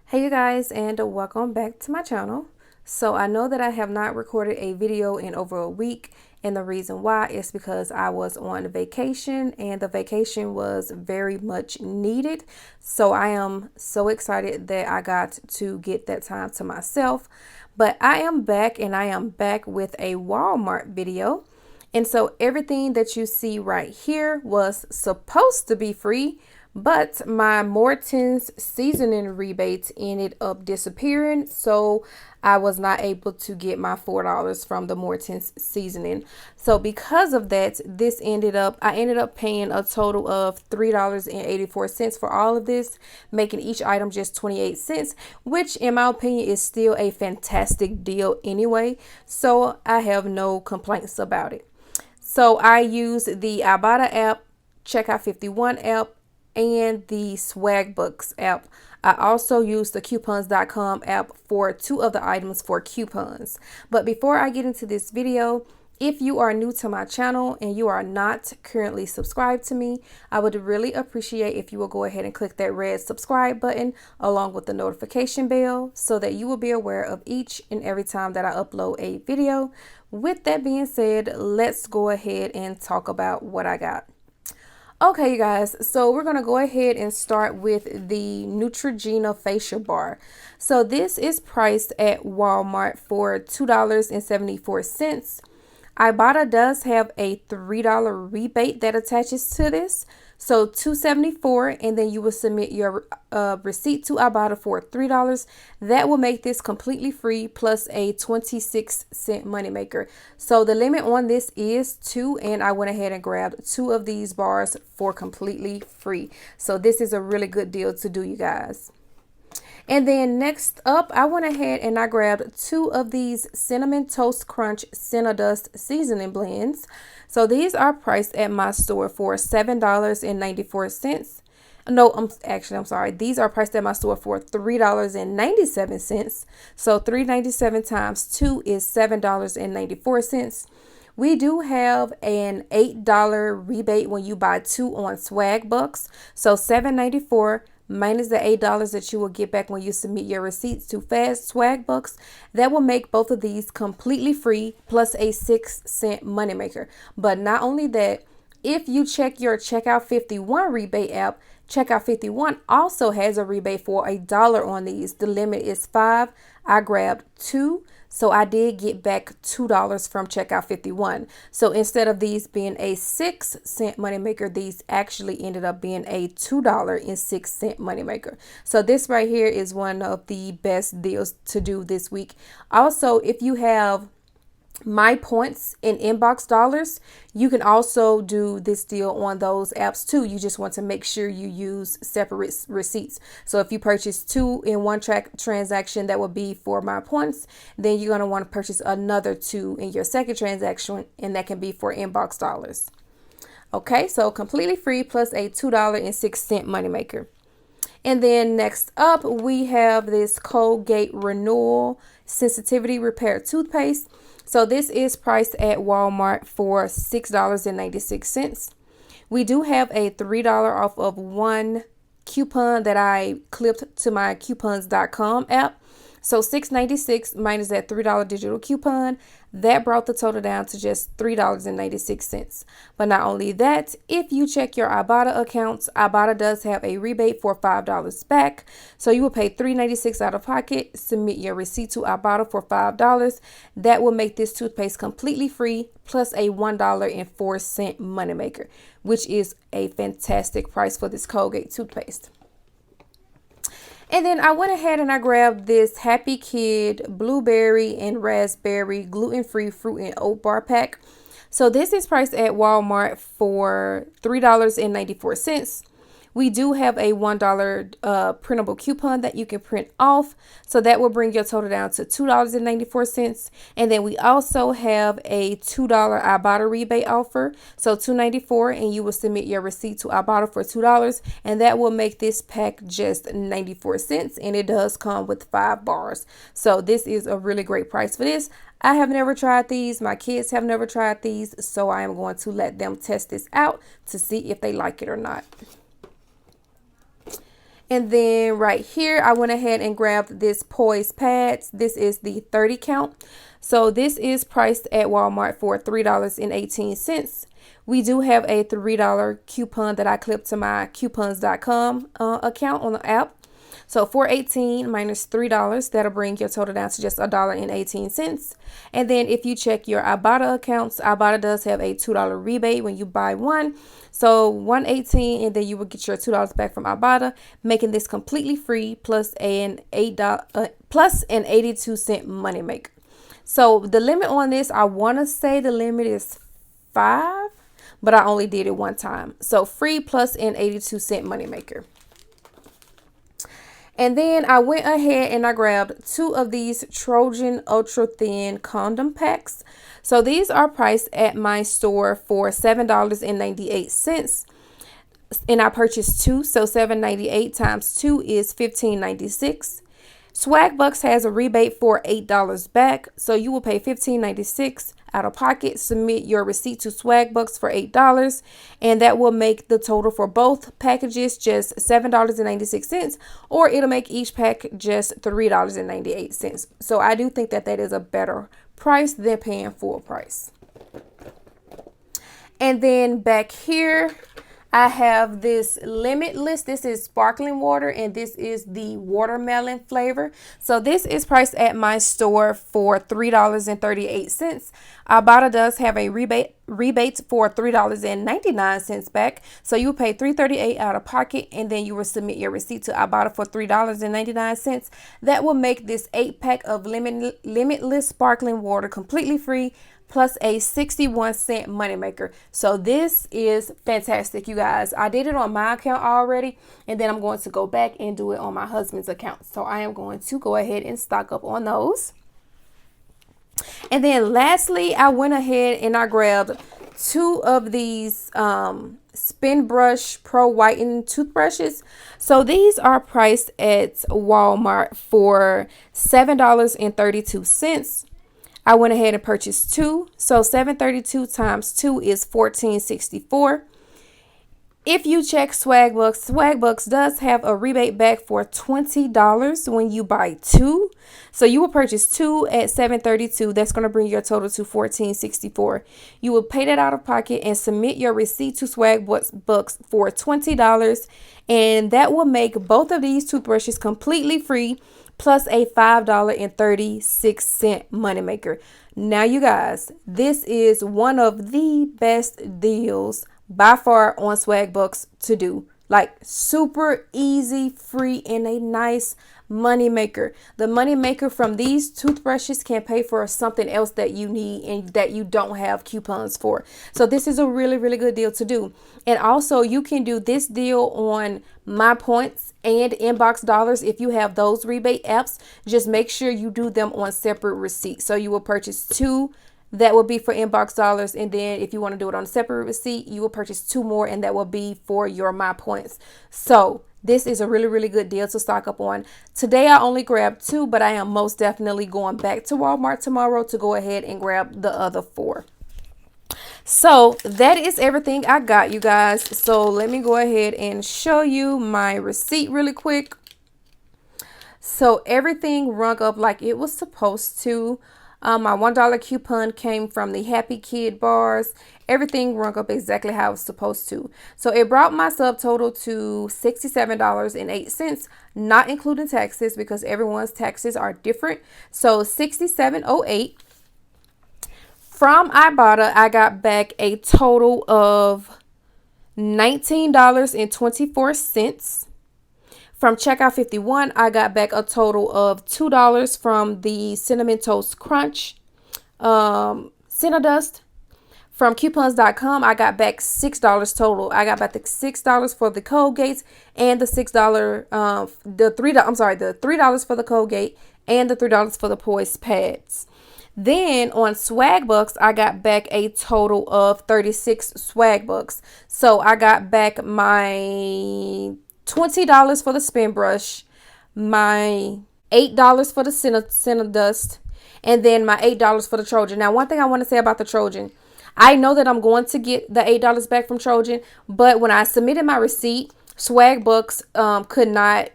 Hey you guys, and welcome back to my channel. So I know that I have not recorded a video in over a week, and the reason why is because I was on vacation and the vacation was very much needed. So I am so excited that I got to get that time to myself. But I am back, and I am back with a Walmart video. And so everything that you see right here was supposed to be free, but my Morton's seasoning rebates ended up disappearing, so I was not able to get my $4 from the Morton's seasoning. So because of that, I ended up paying a total of $3.84 for all of this, making each item just 28 cents, which in my opinion is still a fantastic deal anyway. So I have no complaints about it. So I use the IBOTTA app, Checkout 51 app, and the SWAGBUCKS app. I also use the coupons.com app for two of the items for coupons. But before I get into this video, if you are new to my channel and you are not currently subscribed to me, I would really appreciate if you will go ahead and click that red subscribe button along with the notification bell so that you will be aware of each and every time that I upload a video. With that being said, let's go ahead and talk about what I got. Okay, you guys, so we're going to go ahead and start with the Neutrogena Facial Bar. So this is priced at Walmart for $2.74. IBOTTA does have a $3 rebate that attaches to this. So $2.74, and then you will submit your receipt to IBOTTA for $3. That will make this completely free plus a 26-cent moneymaker. So the limit on this is 2, and I went ahead and grabbed 2 of these bars for completely free. So this is a really good deal to do, you guys. And then next up, I went ahead and I grabbed 2 of these Cinnamon Toast Crunch Cinnadust seasoning blends. So these are priced at my store for $7.94. No, I'm sorry. These are priced at my store for $3.97. So $3.97 times 2 is $7.94. We do have an $8 rebate when you buy 2 on SWAGBUCKS. So $7.94 minus the $8 that you will get back when you submit your receipts to Fast SWAGBUCKS. That will make both of these completely free plus a 6-cent moneymaker. But not only that, if you check your Checkout 51 rebate app, Checkout 51 also has a rebate for $1 on these. The limit is 5. I grabbed 2. So I did get back $2 from Checkout 51. So instead of these being a 6-cent moneymaker, these actually ended up being a $2.06 moneymaker. So this right here is one of the best deals to do this week. Also, if you have my points in inbox dollars, you can also do this deal on those apps too. You just want to make sure you use separate receipts. So if you purchase 2 in one transaction, that will be for my points, then you're going to want to purchase another 2 in your second transaction, and that can be for inbox dollars. Okay, so completely free plus a $2.06 moneymaker. And then next up, we have this Colgate Renewal Sensitivity Repair Toothpaste. So this is priced at Walmart for $6.96. We do have a $3 off of 1 coupon that I clipped to my coupons.com app. So $6.96 minus that $3 digital coupon, that brought the total down to just $3.96. But not only that, if you check your IBOTTA accounts, IBOTTA does have a rebate for $5 back. So you will pay $3.96 out of pocket, submit your receipt to IBOTTA for $5. That will make this toothpaste completely free plus a $1.04 moneymaker, which is a fantastic price for this Colgate toothpaste. And then I went ahead and I grabbed this Happy Kid blueberry and raspberry gluten-free fruit and oat bar pack. So this is priced at Walmart for $3.94. We do have a $1 printable coupon that you can print off. So that will bring your total down to $2.94. And then we also have a $2 IBOTTA rebate offer. So $2.94, and you will submit your receipt to IBOTTA for $2. And that will make this pack just 94 cents. And it does come with 5 bars. So this is a really great price for this. I have never tried these. My kids have never tried these. So I am going to let them test this out to see if they like it or not. And then right here, I went ahead and grabbed this Poise Pads. This is the 30 count. So this is priced at Walmart for $3.18. We do have a $3 coupon that I clipped to my coupons.com account on the app. So $4.18 minus $3, that'll bring your total down to just $1.18. And then if you check your IBOTTA accounts, IBOTTA does have a $2 rebate when you buy one. So $1.18, and then you will get your $2 back from IBOTTA, making this completely free plus an plus an 82-cent moneymaker. So the limit on this, I want to say the limit is 5, but I only did it one time. So free plus an 82-cent moneymaker. And then I went ahead and I grabbed 2 of these Trojan Ultra Thin condom packs. So these are priced at my store for $7.98. And I purchased 2, so $7.98 times 2 is $15.96. SWAGBUCKS has a rebate for $8 back, so you will pay $15.96 out of pocket. Submit your receipt to SWAGBUCKS for $8, and that will make the total for both packages just $7.96, or it'll make each pack just $3.98. So I do think that that is a better price than paying full price. And then back here, I have this Limitless. This is sparkling water, and this is the watermelon flavor. So this is priced at my store for $3.38. IBOTTA does have a rebate for $3.99 back. So you will pay $3.38 out of pocket, and then you will submit your receipt to IBOTTA for $3.99. That will make this 8-pack of Limitless sparkling water completely free, plus a 61-cent moneymaker. So this is fantastic, you guys. I did it on my account already, and then I'm going to go back and do it on my husband's account. So I am going to go ahead and stock up on those. And then lastly, I went ahead and I grabbed 2 of these Spin Brush Pro Whiten toothbrushes. So these are priced at Walmart for $7.32. I went ahead and purchased 2. So $7.32 times 2 is $14.64. If you check SWAGBUCKS, SWAGBUCKS does have a rebate back for $20 when you buy 2. So you will purchase 2 at $7.32. That's going to bring your total to $14.64. You will pay that out of pocket and submit your receipt to SWAGBUCKS for $20. And that will make both of these toothbrushes completely free, plus a $5.36 moneymaker. Now, you guys, this is one of the best deals by far on SWAGBUCKS to do. Like, super easy, free, and a nice money maker. The money maker from these toothbrushes can pay for something else that you need and that you don't have coupons for. So this is a really, really good deal to do. And also, you can do this deal on My Points and Inbox Dollars if you have those rebate apps. Just make sure you do them on separate receipts. So you will purchase 2. That will be for Inbox Dollars, and then if you want to do it on a separate receipt, you will purchase 2 more, and that will be for your My Points. So this is a really, really good deal to stock up on. Today I only grabbed 2, but I am most definitely going back to Walmart tomorrow to go ahead and grab the other 4. So that is everything I got, you guys. So let me go ahead and show you my receipt really quick. So everything rung up like it was supposed to. My $1 coupon came from the Happy Kid bars. Everything rung up exactly how it was supposed to. So it brought my subtotal to $67.08, not including taxes because everyone's taxes are different. So $67.08. From IBOTTA, I got back a total of $19.24. From Checkout 51, I got back a total of $2 from the Cinnamon Toast Crunch Cinnadust. From coupons.com, I got back $6 total. I got back the $6 for the Colgate and the $3 for the Colgate and the $3 for the Poise Pads. Then on SWAGBUCKS, I got back a total of 36 SWAGBUCKS. So I got back my $20 for the Spin Brush, my $8 for the Cinnadust, and then my $8 for the Trojan. Now, one thing I want to say about the Trojan, I know that I'm going to get the $8 back from Trojan, but when I submitted my receipt, SWAGBUCKS could not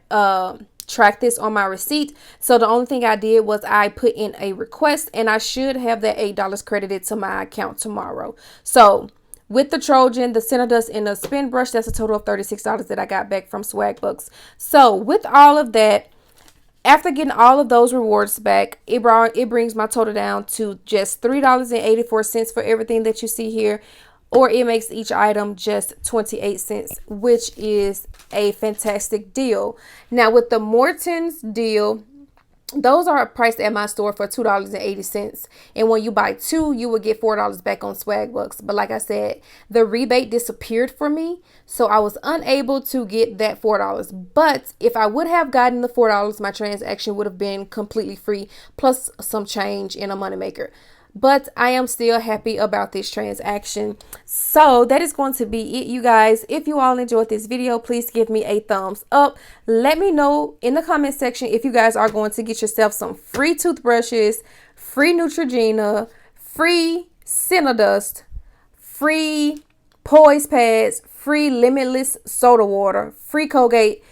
track this on my receipt. So the only thing I did was I put in a request, and I should have that $8 credited to my account tomorrow. So with the Trojan, the center dust, and the spin brush, that's a total of $36 that I got back from SWAGBUCKS. So with all of that, after getting all of those rewards back, it brings my total down to just $3.84 for everything that you see here, or it makes each item just 28 cents, which is a fantastic deal. Now with the Morton's deal, those are priced at my store for $2.80. And when you buy two, you will get $4 back on SWAGBUCKS. But like I said, the rebate disappeared for me, so I was unable to get that $4. But if I would have gotten the $4, my transaction would have been completely free, plus some change in a moneymaker. But I am still happy about this transaction. So that is going to be it, you guys. If you all enjoyed this video, please give me a thumbs up. Let me know in the comment section if you guys are going to get yourself some free toothbrushes, free Neutrogena, free center dust, free Poise Pads, free Limitless soda water, free Colgate.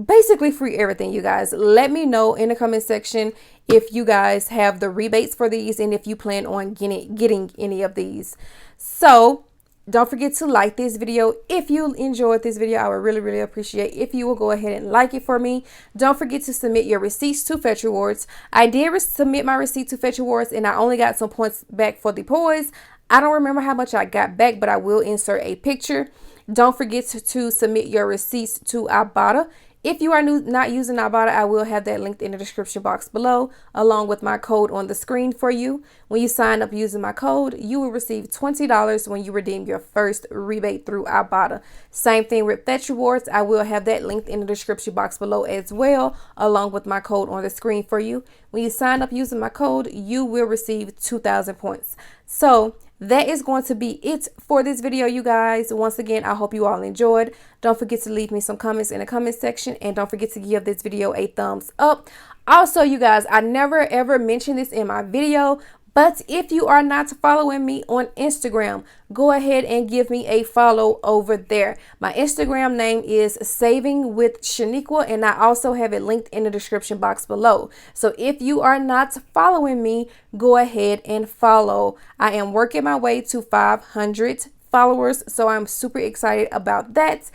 Basically free everything, you guys. Let me know in the comment section if you guys have the rebates for these and if you plan on getting any of these. So don't forget to like this video. If you enjoyed this video, I would really appreciate if you will go ahead and like it for me. Don't forget to submit your receipts to Fetch Rewards. I did submit my receipt to Fetch Rewards, and I only got some points back for the Poise. I don't remember how much I got back, but I will insert a picture. Don't forget to submit your receipts to IBOTTA. If you are not using IBOTTA, I will have that linked in the description box below, along with my code on the screen for you. When you sign up using my code, you will receive $20 when you redeem your first rebate through IBOTTA. Same thing with Fetch Rewards. I will have that linked in the description box below as well, along with my code on the screen for you. When you sign up using my code, you will receive 2,000 points. So that is going to be it for this video, you guys. Once again, I hope you all enjoyed. Don't forget to leave me some comments in the comment section, and don't forget to give this video a thumbs up. Also, you guys, I never ever mentioned this in my video, but if you are not following me on Instagram, go ahead and give me a follow over there. My Instagram name is Saving with Shaniqua, and I also have it linked in the description box below. So if you are not following me, go ahead and follow. I am working my way to 500 followers, so I'm super excited about that.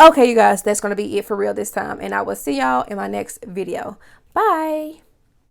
Okay, you guys, that's going to be it for real this time, and I will see y'all in my next video. Bye.